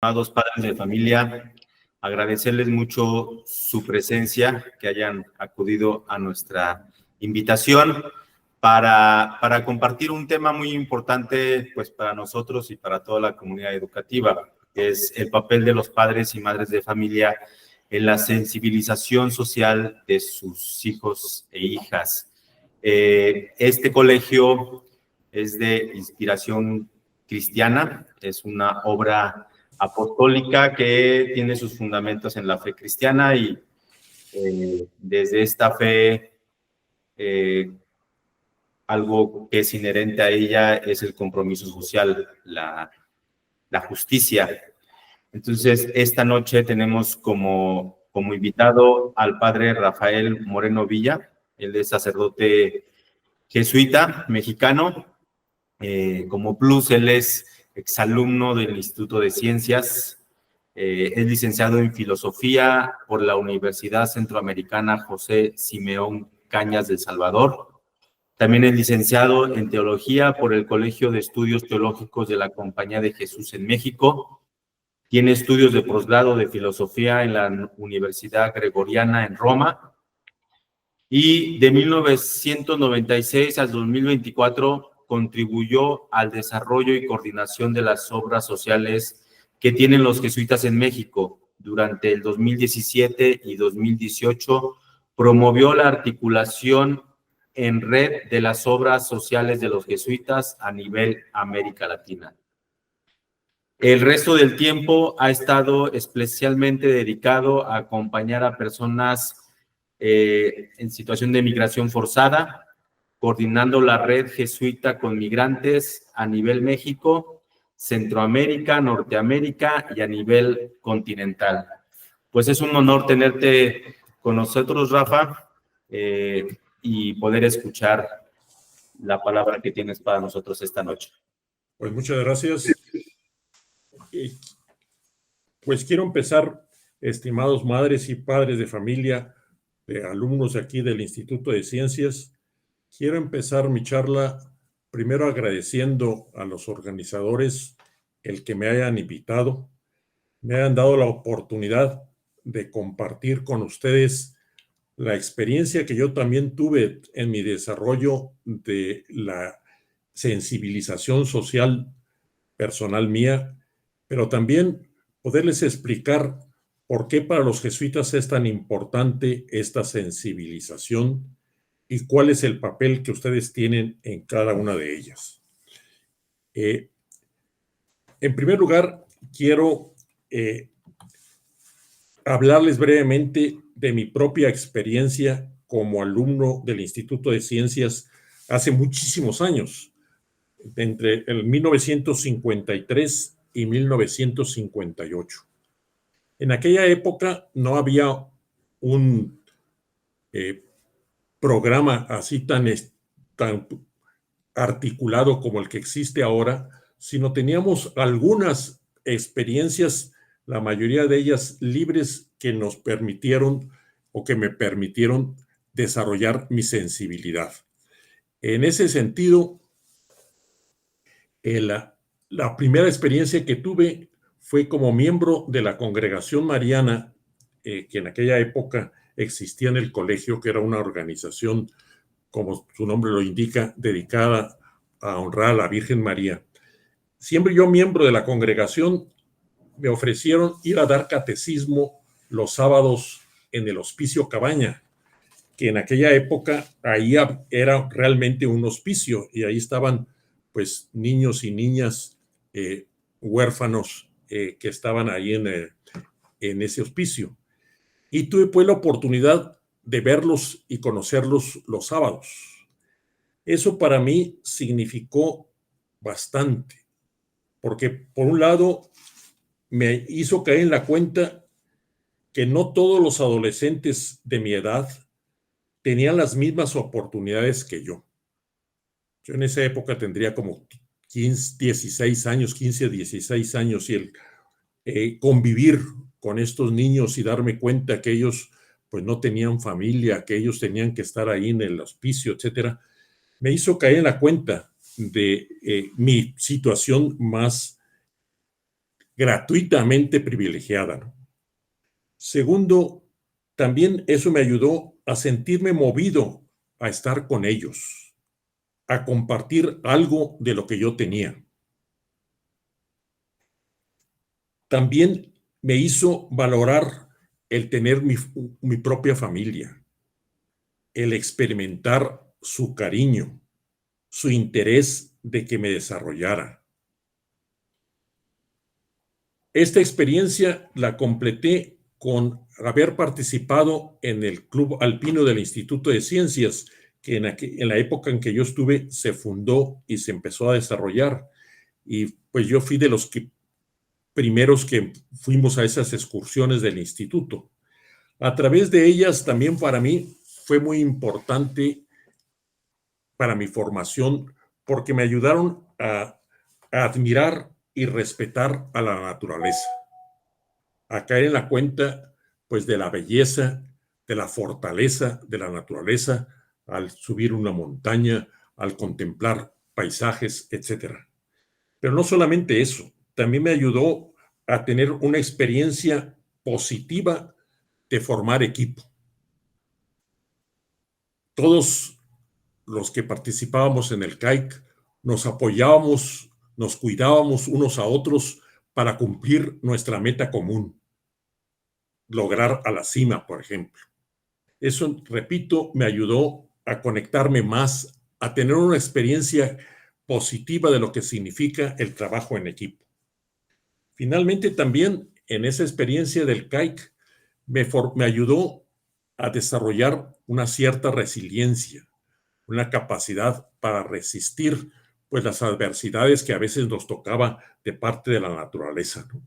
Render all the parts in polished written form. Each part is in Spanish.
Amados padres de familia, agradecerles mucho su presencia, que hayan acudido a nuestra invitación para compartir un tema muy importante pues para nosotros y para toda la comunidad educativa, que es el papel de los padres y madres de familia en la sensibilización social de sus hijos e hijas. Este colegio es de inspiración cristiana, es una obra apostólica que tiene sus fundamentos en la fe cristiana y desde esta fe algo que es inherente a ella es el compromiso social, la justicia. Entonces, esta noche tenemos como invitado al padre Rafael Moreno Villa. Él es sacerdote jesuita mexicano. Como plus, él es exalumno del Instituto de Ciencias. Es licenciado en Filosofía por la Universidad Centroamericana José Simeón Cañas del Salvador. También es licenciado en Teología por el Colegio de Estudios Teológicos de la Compañía de Jesús en México. Tiene estudios de posgrado de Filosofía en la Universidad Gregoriana en Roma. Y de 1996 al 2024 contribuyó al desarrollo y coordinación de las obras sociales que tienen los jesuitas en México. Durante el 2017 y 2018 promovió la articulación en red de las obras sociales de los jesuitas a nivel América Latina. El resto del tiempo ha estado especialmente dedicado a acompañar a personas en situación de migración forzada, coordinando la red jesuita con migrantes a nivel México, Centroamérica, Norteamérica y a nivel continental. Pues es un honor tenerte con nosotros, Rafa, y poder escuchar la palabra que tienes para nosotros esta noche. Pues muchas gracias. Pues quiero empezar, estimados madres y padres de familia, de alumnos aquí del Instituto de Ciencias, quiero empezar mi charla primero agradeciendo a los organizadores el que me hayan invitado, me hayan dado la oportunidad de compartir con ustedes la experiencia que yo también tuve en mi desarrollo de la sensibilización social personal mía, pero también poderles explicar por qué para los jesuitas es tan importante esta sensibilización y cuál es el papel que ustedes tienen en cada una de ellas. En primer lugar, quiero hablarles brevemente de mi propia experiencia como alumno del Instituto de Ciencias hace muchísimos años, entre el 1953 y 1958. En aquella época no había un programa así tan articulado como el que existe ahora, sino teníamos algunas experiencias, la mayoría de ellas libres, que nos permitieron o que me permitieron desarrollar mi sensibilidad. En ese sentido, la primera experiencia que tuve fue como miembro de la Congregación Mariana, que en aquella época existía en el colegio, que era una organización, como su nombre lo indica, dedicada a honrar a la Virgen María. Siempre yo, miembro de la congregación, me ofrecieron ir a dar catecismo los sábados en el Hospicio Cabaña, que en aquella época ahí era realmente un hospicio y ahí estaban pues niños y niñas huérfanos que estaban ahí en ese hospicio. Y tuve pues la oportunidad de verlos y conocerlos los sábados. Eso para mí significó bastante, porque por un lado me hizo caer en la cuenta que no todos los adolescentes de mi edad tenían las mismas oportunidades que yo. Yo en esa época tendría como 16 años, 15 a 16 años, y el convivir con estos niños y darme cuenta que ellos pues no tenían familia, que ellos tenían que estar ahí en el hospicio, etcétera, me hizo caer en la cuenta de mi situación más gratuitamente privilegiada, ¿no? Segundo, también eso me ayudó a sentirme movido a estar con ellos, a compartir algo de lo que yo tenía. También me hizo valorar el tener mi propia familia, el experimentar su cariño, su interés de que me desarrollara. Esta experiencia la completé con haber participado en el Club Alpino del Instituto de Ciencias, que en la época en que yo estuve se fundó y se empezó a desarrollar. Y pues yo fui de los primeros que fuimos a esas excursiones del instituto. A través de ellas también para mí fue muy importante para mi formación porque me ayudaron a admirar y respetar a la naturaleza, a caer en la cuenta pues de la belleza, de la fortaleza de la naturaleza al subir una montaña, al contemplar paisajes, etcétera. Pero no solamente eso, también me ayudó a tener una experiencia positiva de formar equipo. Todos los que participábamos en el CAIC nos apoyábamos, nos cuidábamos unos a otros para cumplir nuestra meta común, lograr a la cima, por ejemplo. Eso, repito, me ayudó a conectarme más, a tener una experiencia positiva de lo que significa el trabajo en equipo. Finalmente, también en esa experiencia del CAIC me ayudó a desarrollar una cierta resiliencia, una capacidad para resistir pues las adversidades que a veces nos tocaba de parte de la naturaleza, ¿no?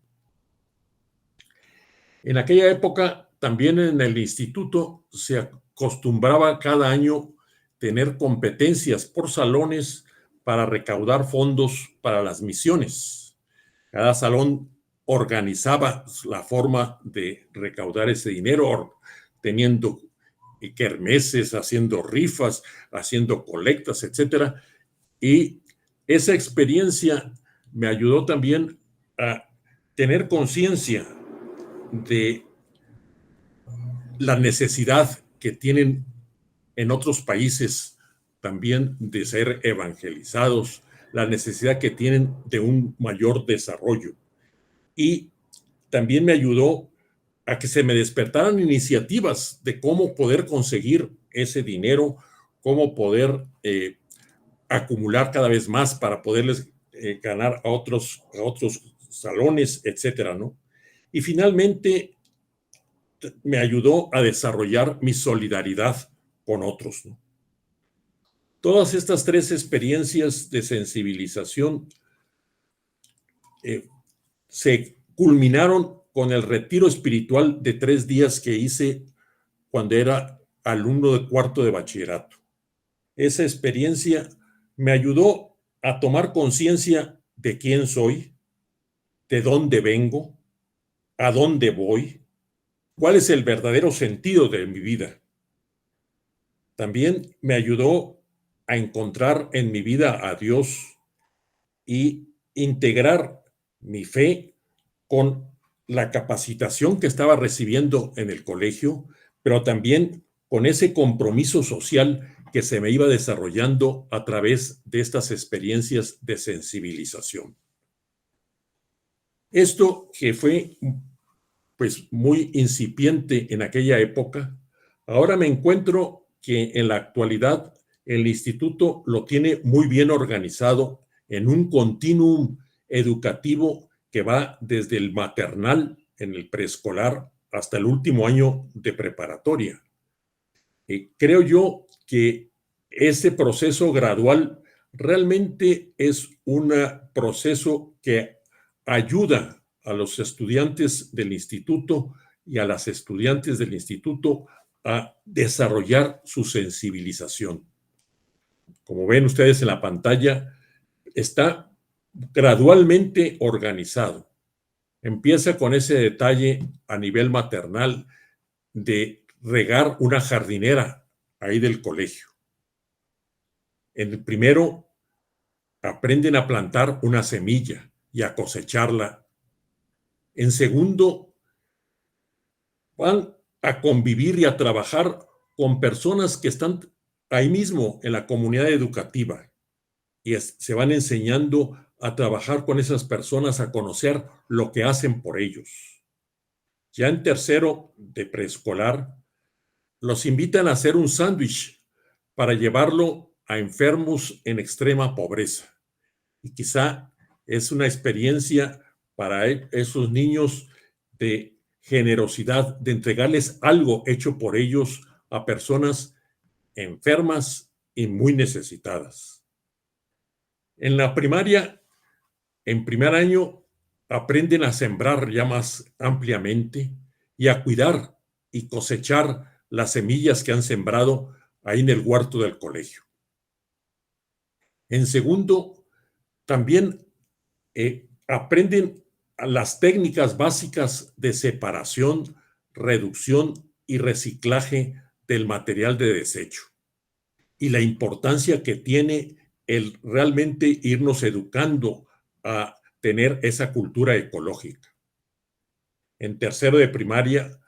En aquella época, también en el instituto se acostumbraba cada año tener competencias por salones para recaudar fondos para las misiones. Cada salón organizaba la forma de recaudar ese dinero, teniendo kermeses, haciendo rifas, haciendo colectas, etcétera. Y esa experiencia me ayudó también a tener conciencia de la necesidad que tienen en otros países también de ser evangelizados, la necesidad que tienen de un mayor desarrollo. Y también me ayudó a que se me despertaran iniciativas de cómo poder conseguir ese dinero, cómo poder acumular cada vez más para poderles ganar a otros salones, etcétera, ¿no? Y finalmente me ayudó a desarrollar mi solidaridad con otros, ¿no? Todas estas tres experiencias de sensibilización se culminaron con el retiro espiritual de 3 días que hice cuando era alumno de cuarto de bachillerato. Esa experiencia me ayudó a tomar conciencia de quién soy, de dónde vengo, a dónde voy, cuál es el verdadero sentido de mi vida. También me ayudó a encontrar en mi vida a Dios y integrar mi fe con la capacitación que estaba recibiendo en el colegio, pero también con ese compromiso social que se me iba desarrollando a través de estas experiencias de sensibilización. Esto que fue pues muy incipiente en aquella época, ahora me encuentro que en la actualidad el instituto lo tiene muy bien organizado en un continuum educativo que va desde el maternal en el preescolar hasta el último año de preparatoria. Creo yo que ese proceso gradual realmente es un proceso que ayuda a los estudiantes del instituto y a las estudiantes del instituto a desarrollar su sensibilización. Como ven ustedes en la pantalla, está gradualmente organizado. Empieza con ese detalle a nivel maternal de regar una jardinera ahí del colegio. En el primero aprenden a plantar una semilla y a cosecharla En segundo, van a convivir y a trabajar con personas que están ahí mismo en la comunidad educativa y se van enseñando a trabajar con esas personas, a conocer lo que hacen por ellos. Ya en tercero de preescolar, los invitan a hacer un sándwich para llevarlo a enfermos en extrema pobreza. Y quizá es una experiencia para esos niños de generosidad, de entregarles algo hecho por ellos a personas enfermas y muy necesitadas. En la primaria, en primer año, aprenden a sembrar ya más ampliamente y a cuidar y cosechar las semillas que han sembrado ahí en el huerto del colegio. En segundo, también aprenden las técnicas básicas de separación, reducción y reciclaje del material de desecho y la importancia que tiene el realmente irnos educando a tener esa cultura ecológica. En tercero de primaria,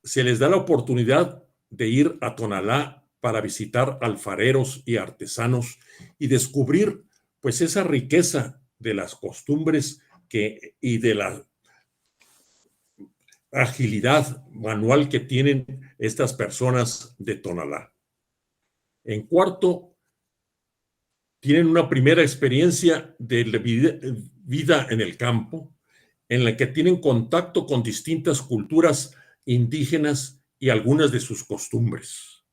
se les da la oportunidad de ir a Tonalá para visitar alfareros y artesanos y descubrir pues esa riqueza de las costumbres y de la agilidad manual que tienen estas personas de Tonalá. En cuarto, tienen una primera experiencia de vida en el campo, en la que tienen contacto con distintas culturas indígenas y algunas de sus costumbres,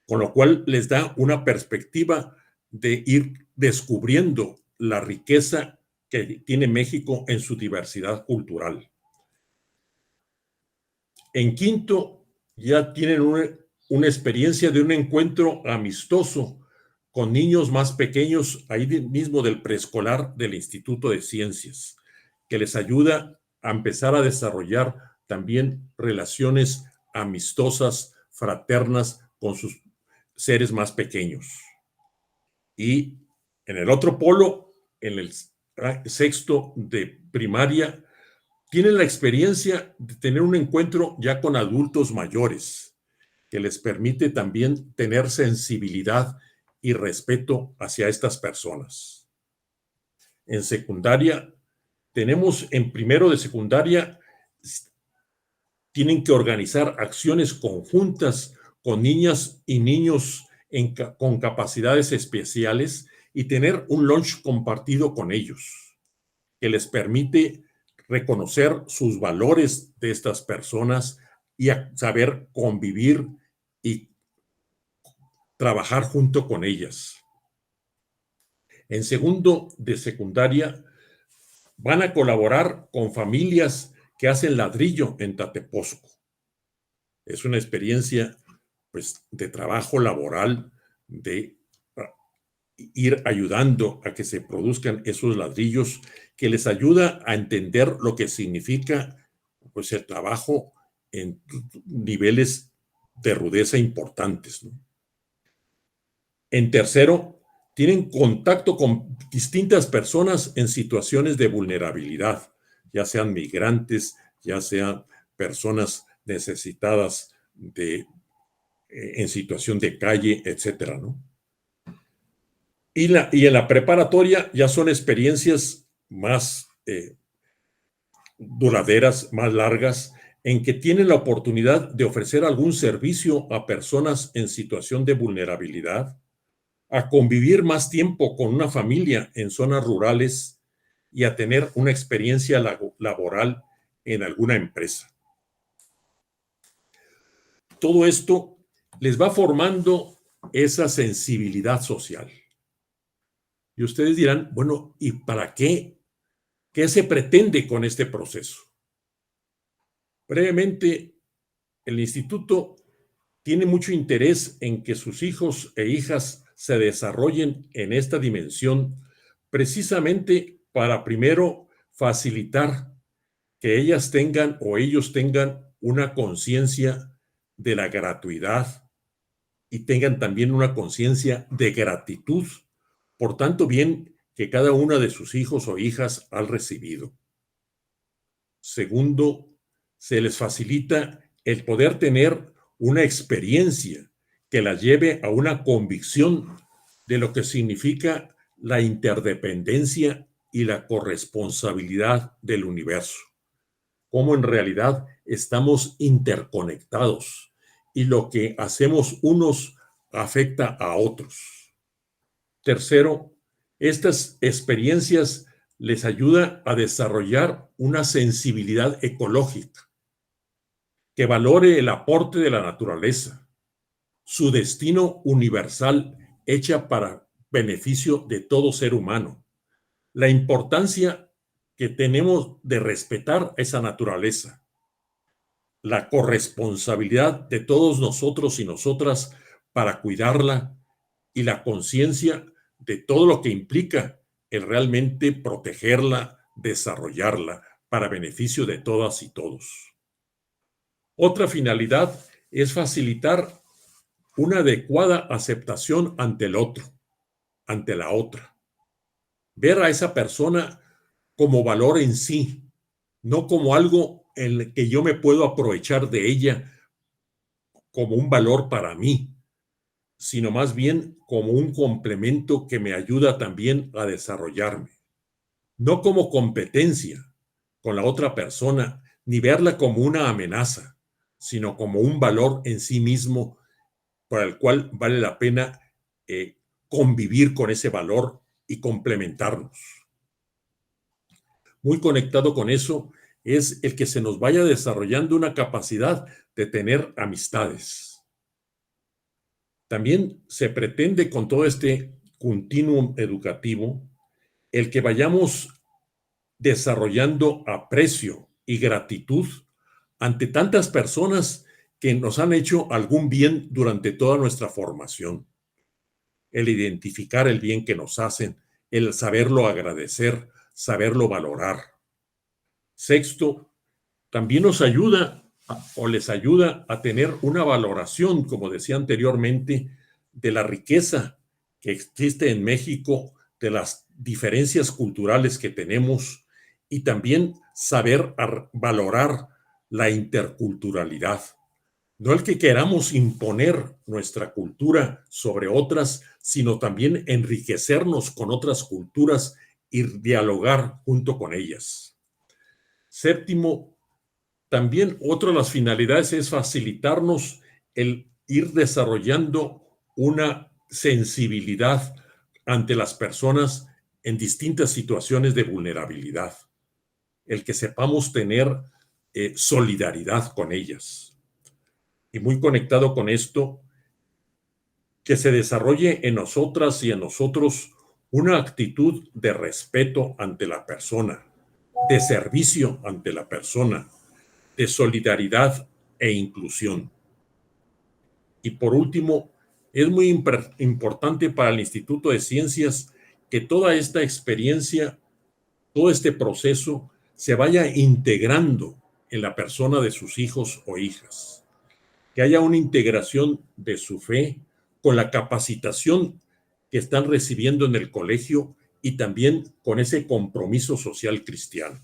con lo cual les da una perspectiva de ir descubriendo la riqueza que tiene México en su diversidad cultural. En quinto, ya tienen una experiencia de un encuentro amistoso con niños más pequeños, ahí mismo del preescolar del Instituto de Ciencias, que les ayuda a empezar a desarrollar también relaciones amistosas, fraternas con sus seres más pequeños. Y en el otro polo, en el sexto de primaria, tienen la experiencia de tener un encuentro ya con adultos mayores, que les permite también tener sensibilidad y respeto hacia estas personas. En secundaria, tenemos en primero de secundaria, tienen que organizar acciones conjuntas con niñas y niños con capacidades especiales y tener un lunch compartido con ellos, que les permite reconocer sus valores de estas personas y a saber convivir y trabajar junto con ellas. En segundo de secundaria, van a colaborar con familias que hacen ladrillo en Tateposco. Es una experiencia, pues, de trabajo laboral, de ir ayudando a que se produzcan esos ladrillos, que les ayuda a entender lo que significa, pues, el trabajo en niveles de rudeza importantes, ¿no? En tercero, tienen contacto con distintas personas en situaciones de vulnerabilidad, ya sean migrantes, ya sean personas necesitadas en situación de calle, etcétera, ¿no? Y en la preparatoria ya son experiencias más duraderas, más largas, en que tienen la oportunidad de ofrecer algún servicio a personas en situación de vulnerabilidad, a convivir más tiempo con una familia en zonas rurales y a tener una experiencia laboral en alguna empresa. Todo esto les va formando esa sensibilidad social. Y ustedes dirán, bueno, ¿y para qué? ¿Qué se pretende con este proceso? Brevemente, el instituto tiene mucho interés en que sus hijos e hijas se desarrollen en esta dimensión, precisamente para primero facilitar que ellas tengan o ellos tengan una conciencia de la gratuidad y tengan también una conciencia de gratitud por tanto bien que cada una de sus hijos o hijas han recibido. Segundo, se les facilita el poder tener una experiencia que la lleve a una convicción de lo que significa la interdependencia y la corresponsabilidad del universo. Cómo en realidad estamos interconectados y lo que hacemos unos afecta a otros. Tercero, estas experiencias les ayuda a desarrollar una sensibilidad ecológica que valore el aporte de la naturaleza, su destino universal hecha para beneficio de todo ser humano, la importancia que tenemos de respetar esa naturaleza, la corresponsabilidad de todos nosotros y nosotras para cuidarla y la conciencia de todo lo que implica el realmente protegerla, desarrollarla para beneficio de todas y todos. Otra finalidad es facilitar una adecuada aceptación ante el otro, ante la otra. Ver a esa persona como valor en sí, no como algo en el que yo me puedo aprovechar de ella como un valor para mí, sino más bien como un complemento que me ayuda también a desarrollarme. No como competencia con la otra persona, ni verla como una amenaza, sino como un valor en sí mismo para el cual vale la pena convivir con ese valor y complementarnos. Muy conectado con eso es el que se nos vaya desarrollando una capacidad de tener amistades. También se pretende con todo este continuum educativo el que vayamos desarrollando aprecio y gratitud ante tantas personas que nos han hecho algún bien durante toda nuestra formación. El identificar el bien que nos hacen, el saberlo agradecer, saberlo valorar. Sexto, también nos ayuda o les ayuda a tener una valoración, como decía anteriormente, de la riqueza que existe en México, de las diferencias culturales que tenemos y también saber valorar la interculturalidad. No el que queramos imponer nuestra cultura sobre otras, sino también enriquecernos con otras culturas y dialogar junto con ellas. Séptimo, también otra de las finalidades es facilitarnos el ir desarrollando una sensibilidad ante las personas en distintas situaciones de vulnerabilidad. El que sepamos tener solidaridad con ellas. Y muy conectado con esto, que se desarrolle en nosotras y en nosotros una actitud de respeto ante la persona, de servicio ante la persona, de solidaridad e inclusión. Y por último, es muy importante para el Instituto de Ciencias que toda esta experiencia, todo este proceso se vaya integrando en la persona de sus hijos o hijas, que haya una integración de su fe con la capacitación que están recibiendo en el colegio y también con ese compromiso social cristiano.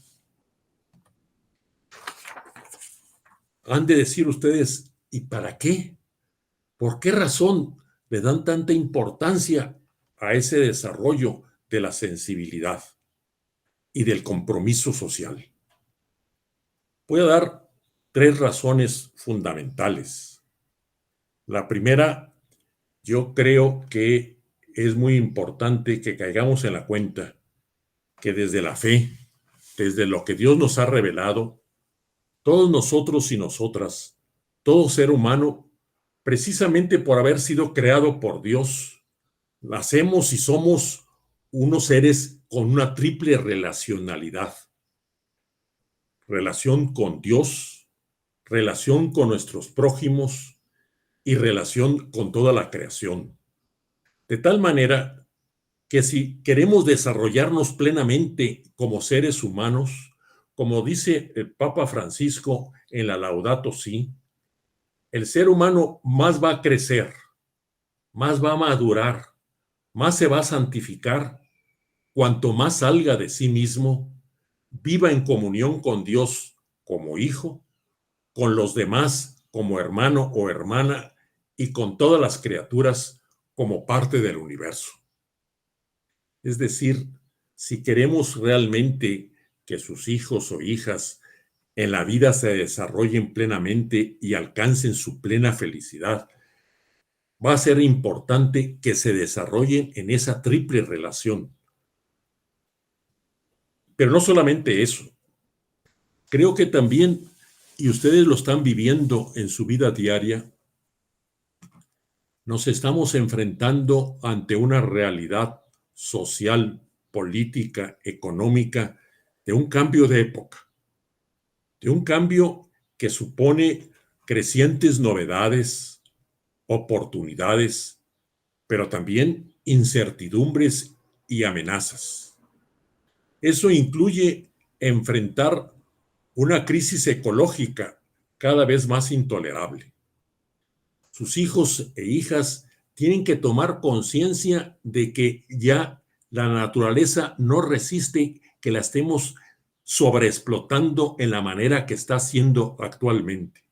Han de decir ustedes, ¿y para qué? ¿Por qué razón le dan tanta importancia a ese desarrollo de la sensibilidad y del compromiso social? Voy a dar 3 razones fundamentales. La primera, yo creo que es muy importante que caigamos en la cuenta que desde la fe, desde lo que Dios nos ha revelado, todos nosotros y nosotras, todo ser humano, precisamente por haber sido creado por Dios, nacemos y somos unos seres con una triple relacionalidad. Relación con Dios, relación con nuestros prójimos y relación con toda la creación. De tal manera que si queremos desarrollarnos plenamente como seres humanos, como dice el Papa Francisco en la Laudato Si, el ser humano más va a crecer, más va a madurar, más se va a santificar, cuanto más salga de sí mismo, viva en comunión con Dios como hijo, con los demás como hermano o hermana y con todas las criaturas como parte del universo. Es decir, si queremos realmente que sus hijos o hijas en la vida se desarrollen plenamente y alcancen su plena felicidad, va a ser importante que se desarrollen en esa triple relación. Pero no solamente eso, creo que también, y ustedes lo están viviendo en su vida diaria, nos estamos enfrentando ante una realidad social, política, económica, de un cambio de época, de un cambio que supone crecientes novedades, oportunidades, pero también incertidumbres y amenazas. Eso incluye enfrentar una crisis ecológica cada vez más intolerable. Sus hijos e hijas tienen que tomar conciencia de que ya la naturaleza no resiste que la estemos sobreexplotando en la manera que está haciendo actualmente.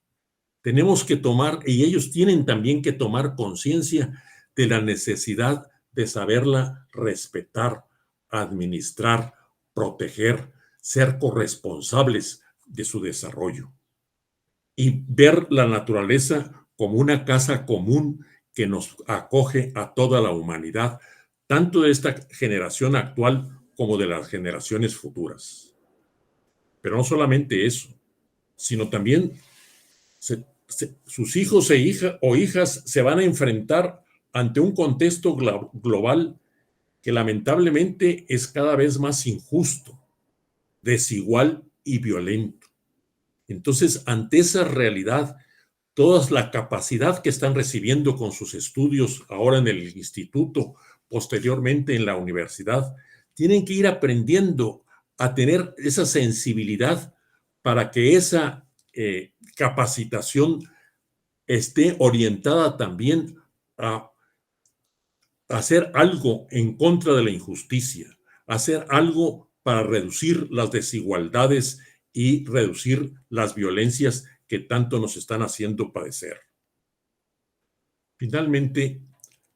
Tenemos que tomar, y ellos tienen también que tomar conciencia de la necesidad de saberla respetar, administrar, proteger, ser corresponsables de su desarrollo y ver la naturaleza como una casa común que nos acoge a toda la humanidad, tanto de esta generación actual como de las generaciones futuras. Pero no solamente eso, sino también sus hijos o hijas se van a enfrentar ante un contexto global que lamentablemente es cada vez más injusto, desigual y violento. Entonces, ante esa realidad, toda la capacidad que están recibiendo con sus estudios ahora en el instituto, posteriormente en la universidad, tienen que ir aprendiendo a tener esa sensibilidad para que esa capacitación esté orientada también a hacer algo en contra de la injusticia, hacer algo para reducir las desigualdades y reducir las violencias que tanto nos están haciendo padecer. Finalmente,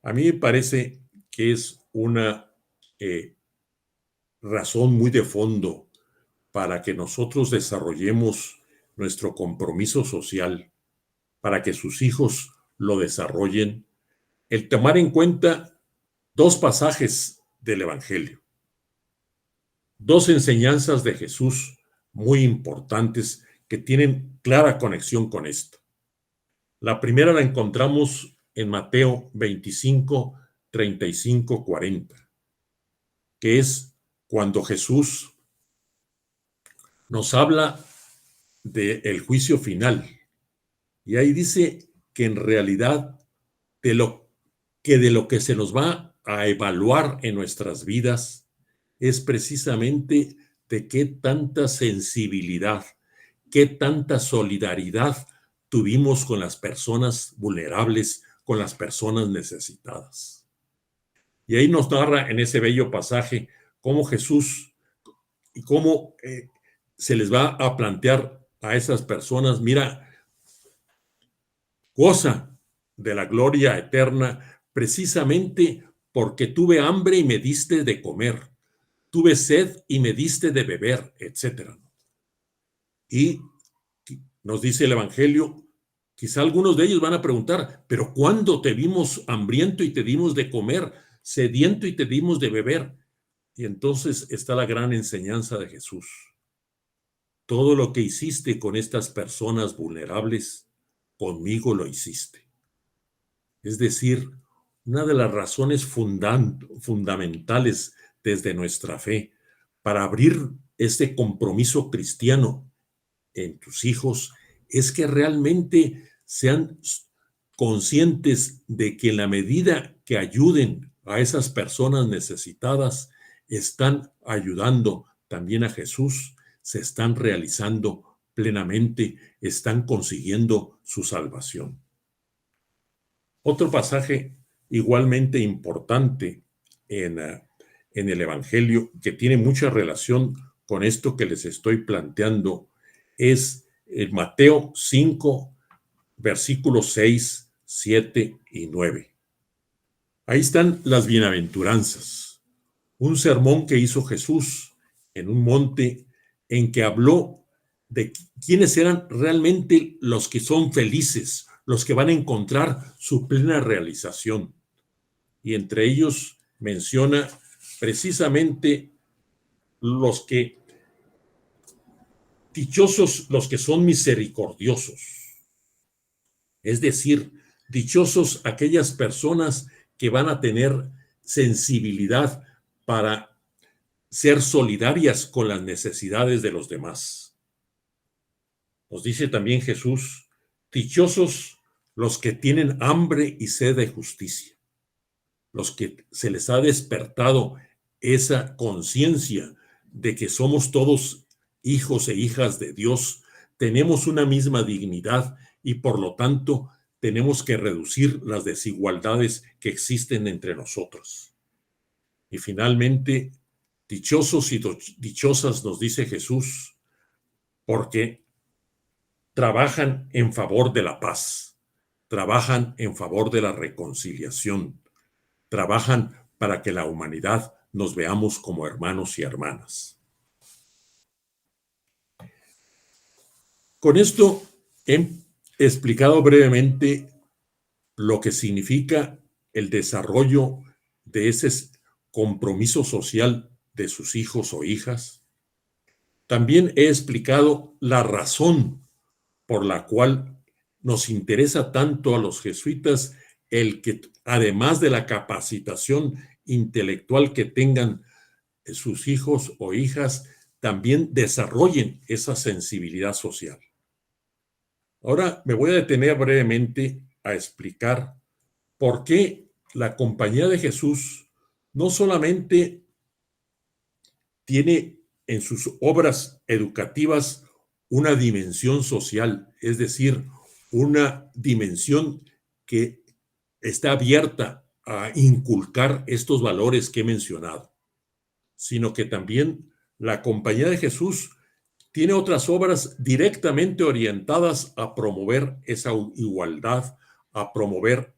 a mí me parece que es una razón muy de fondo para que nosotros desarrollemos nuestro compromiso social, para que sus hijos lo desarrollen, el tomar en cuenta dos pasajes del Evangelio, dos enseñanzas de Jesús muy importantes que tienen clara conexión con esto. La primera la encontramos en Mateo 25, 35, 40, que es cuando Jesús nos habla del juicio final. Y ahí dice que en realidad de lo que se nos va a evaluar en nuestras vidas es precisamente de qué tanta sensibilidad, qué tanta solidaridad tuvimos con las personas vulnerables, con las personas necesitadas. Y ahí nos narra en ese bello pasaje cómo Jesús y cómo se les va a plantear a esas personas, mira, goza de la gloria eterna precisamente porque tuve hambre y me diste de comer, tuve sed y me diste de beber, etc. Y nos dice el Evangelio, quizá algunos de ellos van a preguntar, pero ¿cuándo te vimos hambriento y te dimos de comer, sediento y te dimos de beber? Y entonces está la gran enseñanza de Jesús. Todo lo que hiciste con estas personas vulnerables, conmigo lo hiciste. Es decir, una de las razones fundamentales desde nuestra fe para abrir este compromiso cristiano en tus hijos es que realmente sean conscientes de que en la medida que ayuden a esas personas necesitadas, están ayudando también a Jesús, se están realizando plenamente, están consiguiendo su salvación. Otro pasaje igualmente importante en el Evangelio que tiene mucha relación con esto que les estoy planteando es en Mateo 5, versículos 6, 7 y 9. Ahí están las bienaventuranzas, un sermón que hizo Jesús en un monte en que habló de quiénes eran realmente los que son felices, los que van a encontrar su plena realización. Y entre ellos menciona precisamente dichosos los que son misericordiosos. Es decir, dichosos aquellas personas que van a tener sensibilidad para ser solidarias con las necesidades de los demás. Nos dice también Jesús, dichosos los que tienen hambre y sed de justicia, los que se les ha despertado esa conciencia de que somos todos hijos e hijas de Dios, tenemos una misma dignidad y por lo tanto tenemos que reducir las desigualdades que existen entre nosotros. Y finalmente, dichosos y dichosas, nos dice Jesús, porque trabajan en favor de la paz, trabajan en favor de la reconciliación, trabajan para que la humanidad nos veamos como hermanos y hermanas. Con esto he explicado brevemente lo que significa el desarrollo de ese compromiso social de sus hijos o hijas. También he explicado la razón por la cual nos interesa tanto a los jesuitas el que, además de la capacitación intelectual que tengan sus hijos o hijas, también desarrollen esa sensibilidad social. Ahora me voy a detener brevemente a explicar por qué la Compañía de Jesús no solamente tiene en sus obras educativas una dimensión social, es decir, una dimensión que está abierta a inculcar estos valores que he mencionado, sino que también la Compañía de Jesús tiene otras obras directamente orientadas a promover esa igualdad, a promover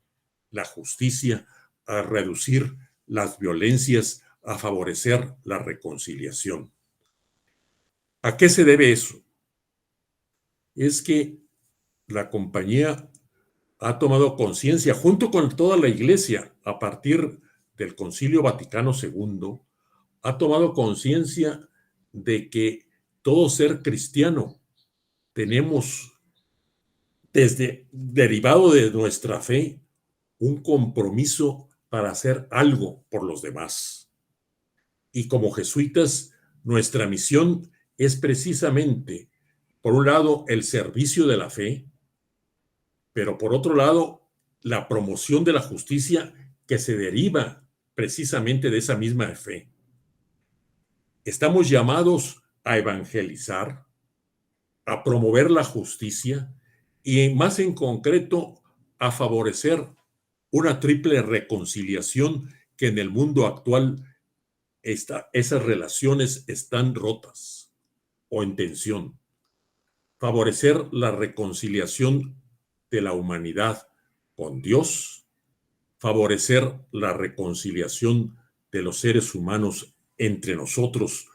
la justicia, a reducir las violencias, a favorecer la reconciliación. ¿A qué se debe eso? Es que la Compañía ha tomado conciencia, junto con toda la Iglesia, a partir del Concilio Vaticano II, ha tomado conciencia de que todo ser cristiano tenemos, derivado de nuestra fe, un compromiso para hacer algo por los demás. Y como jesuitas, nuestra misión es precisamente, por un lado, el servicio de la fe, pero por otro lado, la promoción de la justicia que se deriva precisamente de esa misma fe. Estamos llamados a evangelizar, a promover la justicia y más en concreto a favorecer una triple reconciliación que en el mundo actual esas relaciones están rotas o en tensión. Favorecer la reconciliación de la humanidad con Dios, favorecer la reconciliación de los seres humanos entre nosotros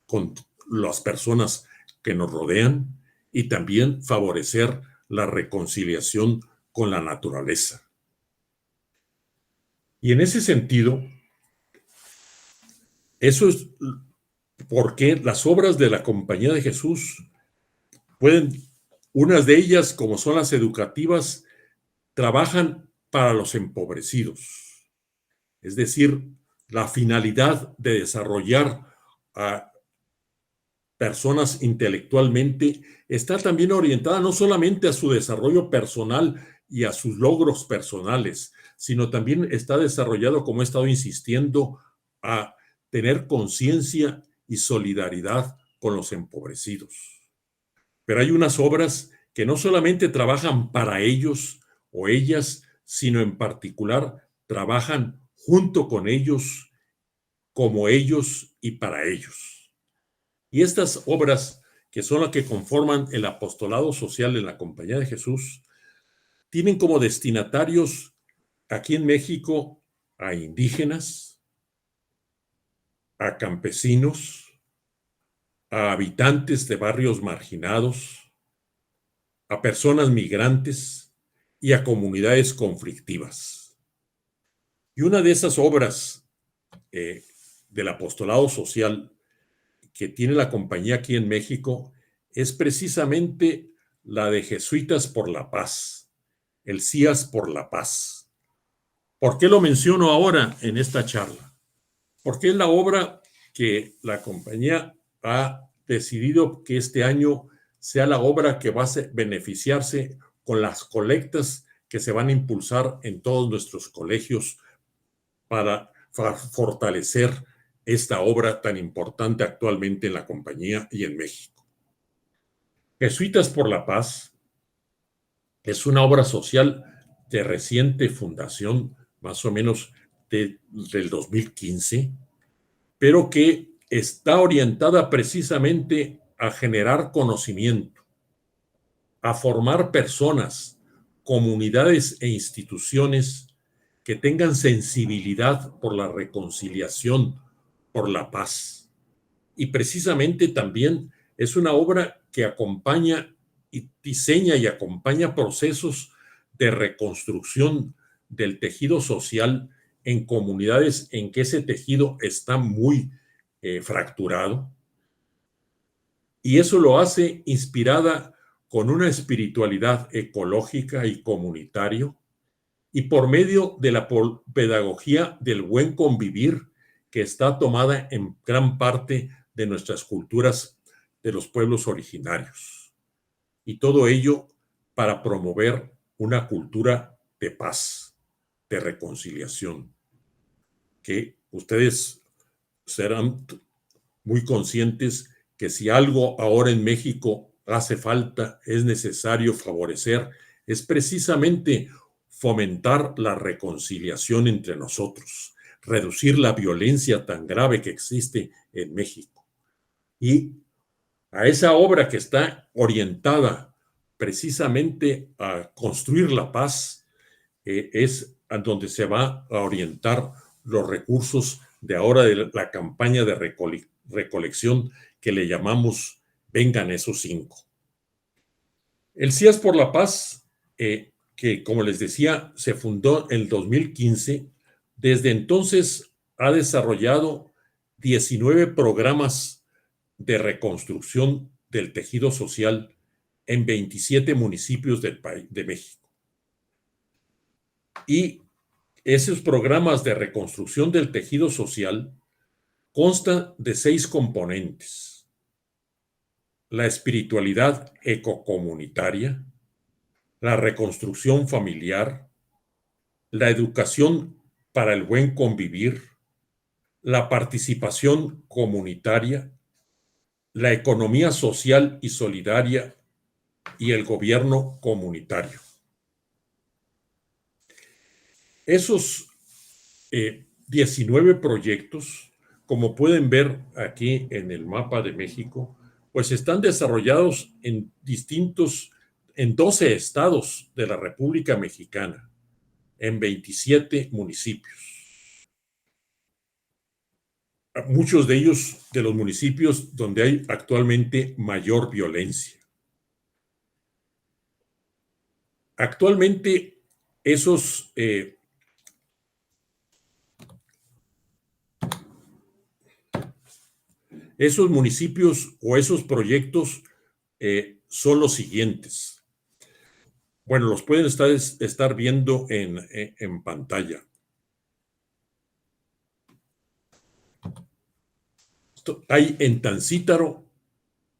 con las personas que nos rodean y también favorecer la reconciliación con la naturaleza. Y en ese sentido, eso es porque las obras de la Compañía de Jesús pueden, unas de ellas, como son las educativas, trabajan para los empobrecidos. Es decir, la finalidad de desarrollar a personas intelectualmente está también orientada no solamente a su desarrollo personal y a sus logros personales, sino también está desarrollado, como he estado insistiendo, a tener conciencia y solidaridad con los empobrecidos. Pero hay unas obras que no solamente trabajan para ellos o ellas, sino en particular trabajan junto con ellos, como ellos y para ellos. Y estas obras que son las que conforman el apostolado social en la Compañía de Jesús, tienen como destinatarios aquí en México a indígenas, a campesinos, a habitantes de barrios marginados, a personas migrantes y a comunidades conflictivas. Y una de esas obras del apostolado social que tiene la compañía aquí en México es precisamente la de Jesuitas por la Paz, el CIAS por la Paz. ¿Por qué lo menciono ahora en esta charla? Porque es la obra que la compañía ha decidido que este año sea la obra que va a beneficiarse con las colectas que se van a impulsar en todos nuestros colegios para fortalecer esta obra tan importante actualmente en la compañía y en México. Jesuitas por la Paz es una obra social de reciente fundación, más o menos del 2015, pero que está orientada precisamente a generar conocimiento, a formar personas, comunidades e instituciones que tengan sensibilidad por la reconciliación, por la paz. Y precisamente también es una obra que acompaña y diseña y acompaña procesos de reconstrucción del tejido social en comunidades en que ese tejido está muy fracturado. Y eso lo hace inspirada con una espiritualidad ecológica y comunitaria y por medio de la pedagogía del buen convivir que está tomada en gran parte de nuestras culturas de los pueblos originarios. Y todo ello para promover una cultura de paz, de reconciliación, que ustedes serán muy conscientes que si algo ahora en México hace falta, es necesario favorecer, es precisamente fomentar la reconciliación entre nosotros, reducir la violencia tan grave que existe en México. Y a esa obra que está orientada precisamente a construir la paz, es a donde se va a orientar los recursos de ahora de la campaña de recolección que le llamamos Vengan esos 5. El CIAS por la Paz, que como les decía, se fundó en el 2015, desde entonces ha desarrollado 19 programas de reconstrucción del tejido social en 27 municipios del país de México. Y esos programas de reconstrucción del tejido social constan de 6 componentes: la espiritualidad ecocomunitaria, la reconstrucción familiar, la educación para el buen convivir, la participación comunitaria, la economía social y solidaria y el gobierno comunitario. Esos 19 proyectos, como pueden ver aquí en el mapa de México, pues están desarrollados en 12 estados de la República Mexicana, en 27 municipios. Muchos de ellos de los municipios donde hay actualmente mayor violencia. Actualmente esos municipios o esos proyectos son los siguientes. Bueno, los pueden estar viendo en pantalla. Hay en Tancítaro,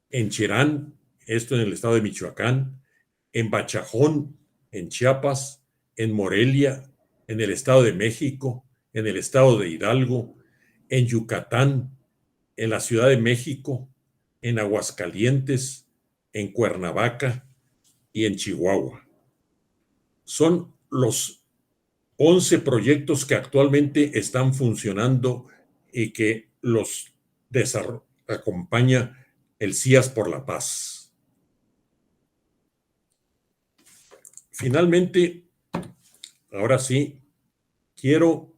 en Cherán, esto en el estado de Michoacán, en Bachajón, en Chiapas, en Morelia, en el estado de México, en el estado de Hidalgo, en Yucatán, en la Ciudad de México, en Aguascalientes, en Cuernavaca y en Chihuahua. Son los 11 proyectos que actualmente están funcionando y que los acompaña el CIAS por la Paz. Finalmente, ahora sí, quiero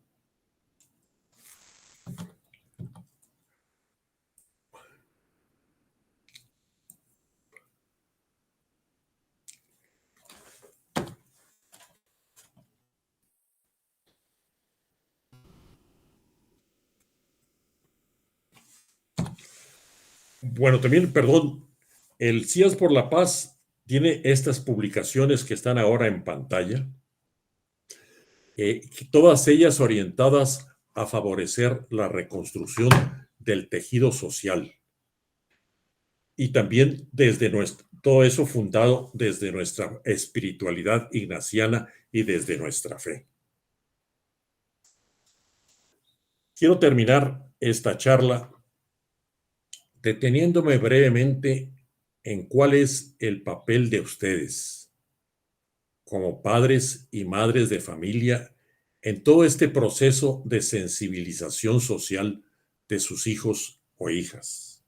bueno, también, perdón, el CIAS por la Paz tiene estas publicaciones que están ahora en pantalla, todas ellas orientadas a favorecer la reconstrucción del tejido social. Y también todo eso fundado desde nuestra espiritualidad ignaciana y desde nuestra fe. Quiero terminar esta charla deteniéndome brevemente en cuál es el papel de ustedes como padres y madres de familia en todo este proceso de sensibilización social de sus hijos o hijas.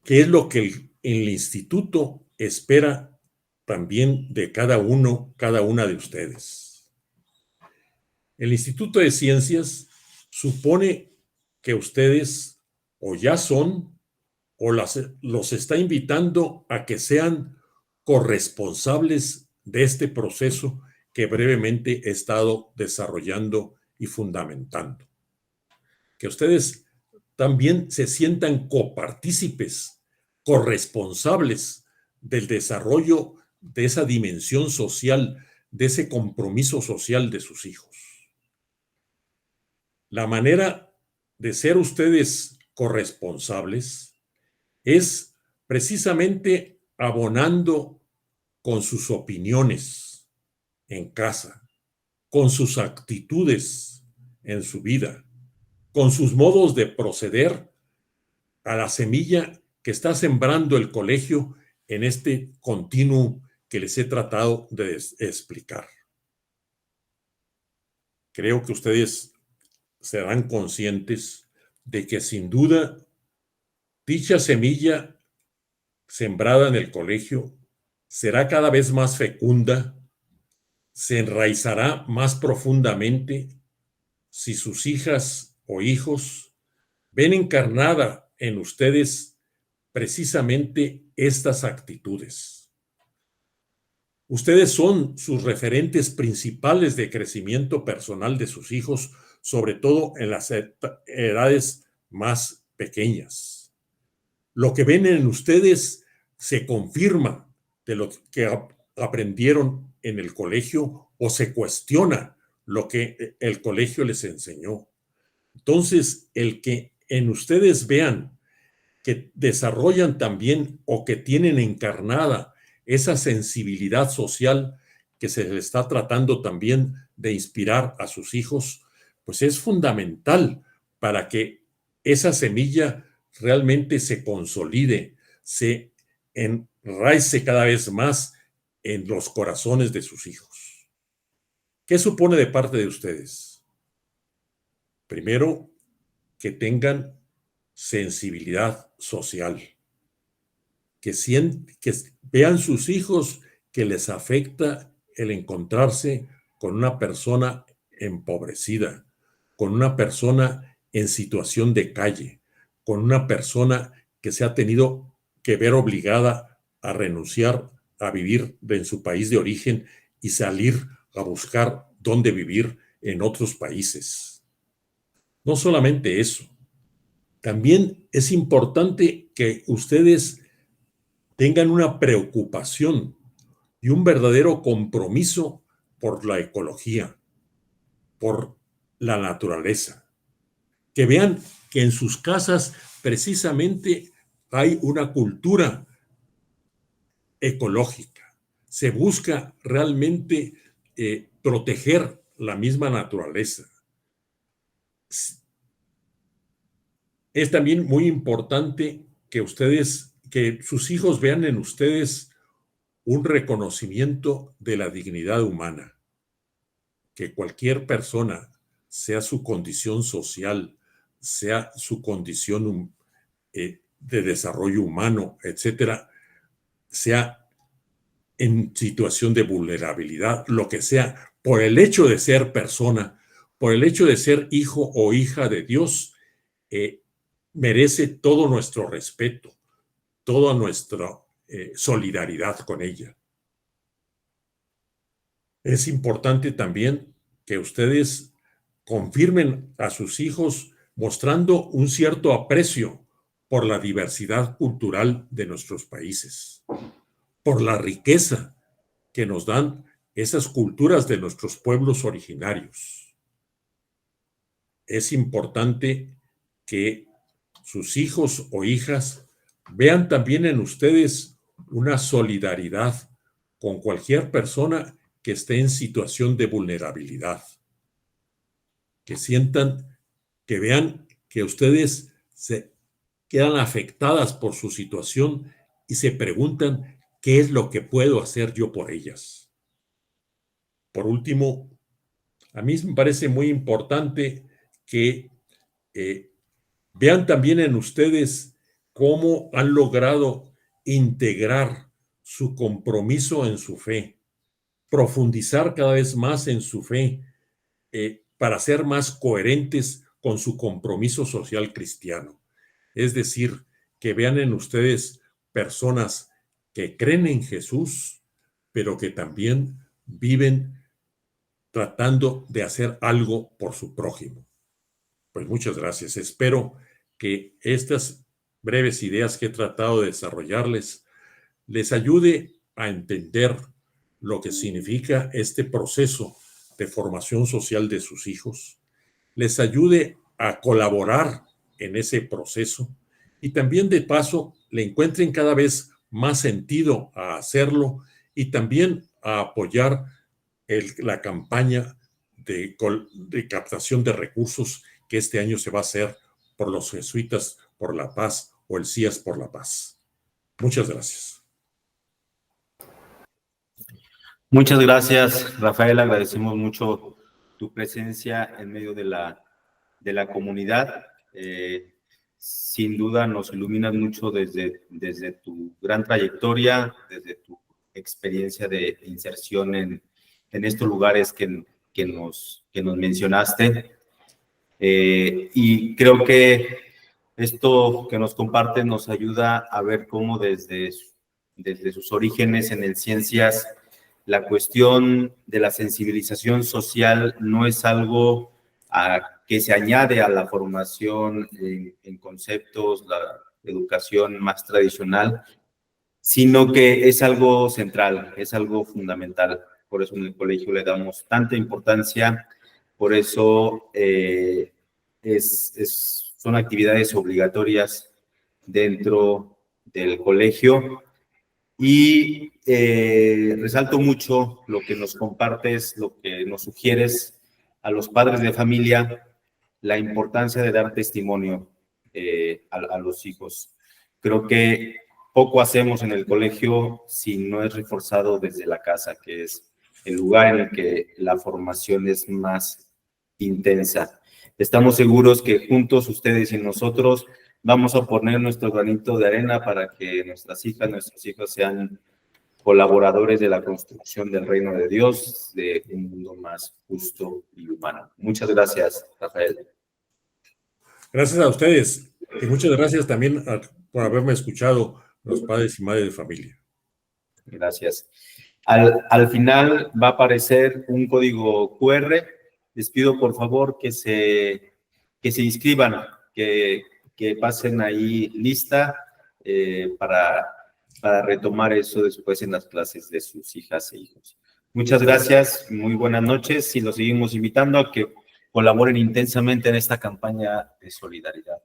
¿Qué es lo que el instituto espera también de cada uno, cada una de ustedes? El Instituto de Ciencias supone que ustedes o ya son o los está invitando a que sean corresponsables de este proceso que brevemente he estado desarrollando y fundamentando. Que ustedes también se sientan copartícipes, corresponsables del desarrollo de esa dimensión social, de ese compromiso social de sus hijos. La manera de ser ustedes corresponsables es precisamente abonando con sus opiniones en casa, con sus actitudes en su vida, con sus modos de proceder a la semilla que está sembrando el colegio en este continuo que les he tratado de explicar. Creo que ustedes serán conscientes de que sin duda dicha semilla sembrada en el colegio será cada vez más fecunda, se enraizará más profundamente si sus hijas o hijos ven encarnada en ustedes precisamente estas actitudes. Ustedes son sus referentes principales de crecimiento personal de sus hijos, sobre todo en las edades más pequeñas. Lo que ven en ustedes se confirma de lo que aprendieron en el colegio o se cuestiona lo que el colegio les enseñó. Entonces, el que en ustedes vean que desarrollan también o que tienen encarnada esa sensibilidad social que se les está tratando también de inspirar a sus hijos, pues es fundamental para que esa semilla realmente se consolide, se enraice cada vez más en los corazones de sus hijos. ¿Qué supone de parte de ustedes? Primero, que tengan sensibilidad social, que vean sus hijos que les afecta el encontrarse con una persona empobrecida, con una persona en situación de calle, con una persona que se ha tenido que ver obligada a renunciar a vivir en su país de origen y salir a buscar dónde vivir en otros países. No solamente eso, también es importante que ustedes tengan una preocupación y un verdadero compromiso por la ecología, por la naturaleza. Que vean que en sus casas precisamente hay una cultura ecológica. Se busca realmente proteger la misma naturaleza. Es también muy importante que sus hijos vean en ustedes un reconocimiento de la dignidad humana, que cualquier persona, sea su condición social, sea su condición de desarrollo humano, etcétera, sea en situación de vulnerabilidad, lo que sea, por el hecho de ser persona, por el hecho de ser hijo o hija de Dios, merece todo nuestro respeto, toda nuestra solidaridad con ella. Es importante también que ustedes confirmen a sus hijos mostrando un cierto aprecio por la diversidad cultural de nuestros países, por la riqueza que nos dan esas culturas de nuestros pueblos originarios. Es importante que sus hijos o hijas vean también en ustedes una solidaridad con cualquier persona que esté en situación de vulnerabilidad. Que sientan, que vean que ustedes se quedan afectadas por su situación y se preguntan qué es lo que puedo hacer yo por ellas. Por último, a mí me parece muy importante que vean también en ustedes cómo han logrado integrar su compromiso en su fe, profundizar cada vez más en su fe, para ser más coherentes con su compromiso social cristiano. Es decir, que vean en ustedes personas que creen en Jesús, pero que también viven tratando de hacer algo por su prójimo. Pues muchas gracias. Espero que estas breves ideas que he tratado de desarrollarles les ayude a entender lo que significa este proceso de formación social de sus hijos, les ayude a colaborar en ese proceso y también de paso le encuentren cada vez más sentido a hacerlo y también a apoyar la campaña de captación de recursos que este año se va a hacer por los Jesuitas por la Paz o el CIAS por la Paz. Muchas gracias. Muchas gracias, Rafael. Agradecemos mucho tu presencia en medio de la comunidad. Sin duda nos iluminas mucho desde tu gran trayectoria, desde tu experiencia de inserción en estos lugares que nos mencionaste. Y creo que esto que nos compartes nos ayuda a ver cómo desde sus orígenes en el Ciencias, la cuestión de la sensibilización social no es algo que se añade a la formación en conceptos, la educación más tradicional, sino que es algo central, es algo fundamental. Por eso en el colegio le damos tanta importancia, por eso son actividades obligatorias dentro del colegio. Y resalto mucho lo que nos compartes, lo que nos sugieres a los padres de familia, la importancia de dar testimonio a los hijos. Creo que poco hacemos en el colegio si no es reforzado desde la casa, que es el lugar en el que la formación es más intensa. Estamos seguros que juntos, ustedes y nosotros, vamos a poner nuestro granito de arena para que nuestras hijas, nuestros hijos sean colaboradores de la construcción del reino de Dios, de un mundo más justo y humano. Muchas gracias, Rafael. Gracias a ustedes y muchas gracias también por haberme escuchado, los padres y madres de familia. Gracias. Al final va a aparecer un código QR. Les pido por favor que se inscriban, que pasen ahí lista para retomar eso después en las clases de sus hijas e hijos. Muchas gracias, muy buenas noches y los seguimos invitando a que colaboren intensamente en esta campaña de solidaridad.